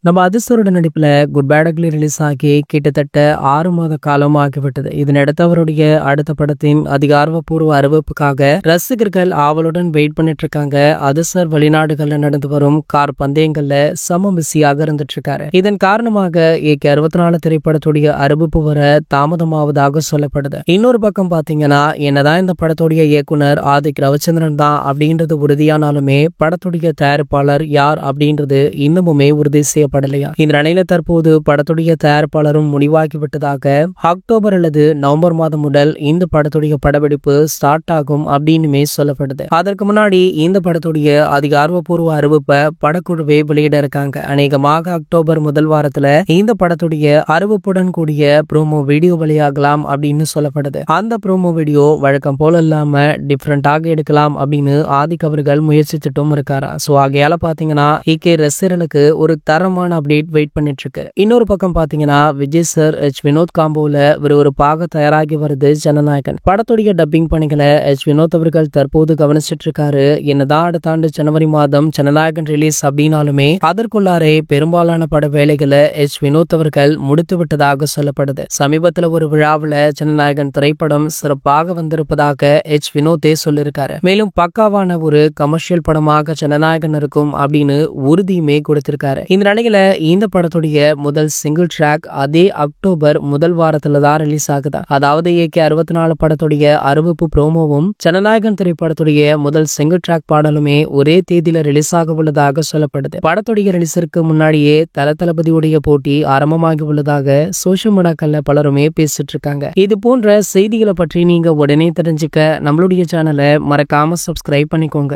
நம்ம அதிர்ஷ்டரோட நடிப்புல good bad ugly release ஆகி கிட்டத்தட்ட 6 மாத காலம் ஆகிவிட்டது. இதனடுத்து அவருடைய அடுத்த படத்தின் அதிகாரப்பூர்வ அறிவிப்புக்காக ரசிகர்கள் ஆவலுடன் வெயிட் பண்ணிட்டு இருக்காங்க. அதிர்ஷ்டர் வெளிநாடுகள்ல நடந்து வரும் கார் பந்தயங்கள்ல சம பிஸியாக இருந்துட்டு இருக்காரு. இதன் காரணமாக AK 64 திரைப்படத்துடைய அறிவிப்பு வர தாமதமாவதாக சொல்லப்படுது. இன்னொரு பக்கம் பாத்தீங்கன்னா, என்னதான் இந்த படத்துடைய இயக்குனர் ஆதிக் ரவிச்சந்திரன் தான் அப்படின்றது உறுதியானாலுமே படத்துடைய தயாரிப்பாளர் யார் அப்படின்றது இன்னமுமே உறுதி செய்யப்படலையா. இந்த நிலையில தற்போது படத்துடைய தயாரிப்பாளரும் முடிவாகிவிட்டதாக அக்டோபர் அல்லது நவம்பர் மாதம் முதல் இந்த படத்துடைய படப்பிடிப்பு ஸ்டார்ட் ஆகும் அப்படின்னுமே சொல்லப்படுது. அதற்கு முன்னாடி இந்த படத்துடைய அதிகாரப்பூர்வ அறிவிப்பை படக்குழுவே வெளியிட இருக்காங்க. அநேகமாக அக்டோபர் முதல் வாரத்துல இந்த படத்துடைய அறிவிப்புடன் கூடிய ப்ரோமோ வீடியோ வெளியாகலாம் அப்படின்னு சொல்லப்படுது. அந்த ப்ரோமோ வீடியோ வழக்கம் போல இல்லாம டிஃபரெண்டாக எடுக்கலாம் அப்படின்னு ஆதிக் அவர்கள் முயற்சித்துட்டும் இருக்காரா. சோ ஆகையால பாத்தீங்கன்னா AK ரசிகர்களுக்கு ஒரு தரமான அப்டேட் வெயிட் பண்ணிட்டு இருக்கு. இன்னொரு பக்கம் பாத்தீங்கன்னா, விஜய் சார் வினோத் காம்போல விறுவிறுப்பாக தயாராகி வருது ஜனநாயகன். படத்துடைய டப்பிங் பணிகளை வினோத் அவர்கள் தற்போது கவனிச்சிட்டு இருக்காரு. என்னதான் அடுத்த ஆண்டு ஜனவரி மாதம் ஜனநாயகன் ரிலீஸ் அப்படின்னாலுமே அதற்குள்ளாரே பெரும்பாலான பட வேலைகளை வினோத் அவர்கள் முடித்து விட்டதாக சொல்லப்படுது. சமீபத்துல ஒரு விழாவில் ஜனநாயகன் திரைப்படம் சிறப்பாக வந்திருப்பதாக வினோத்தே சொல்லியிருக்காரு. மேலும் பக்காவான ஒரு கமர்ஷியல் படமாக ஜனநாயகன் இருக்கும் அப்படின்னு உறுதியுமே கொடுத்திருக்காரு. இந்த நிலையில இந்த படத்துடைய முதல் சிங்கிள் ட்ராக் அதே அக்டோபர் முதல் வாரத்துல தான் ரிலீஸ் ஆகுதா. அதாவது AK 64 படத்துடைய அறிவிப்பு ப்ரோமோவும் ஜனநாயகன் திரைப்படத்துடைய முதல் சிங்கிள் ட்ராக் பாடலுமே ஒரே தேதியில ரிலீஸ் ஆக உள்ளதாக சொல்லப்படுது. படத்துடைய ரிலீஸிற்கு முன்னாடியே தளபதியுடைய போட்டி ஆரம்பமாகி உள்ளதாக சோஷியல் மீடியாக்கள்ல பலருமே பேசிட்டு இருக்காங்க. இது போன்ற செய்திகளை பற்றி நீங்க உடனே தெரிஞ்சுக்க நம்மளுடைய சேனலை மறக்காம சப்ஸ்கிரைப் பண்ணிக்கோங்க.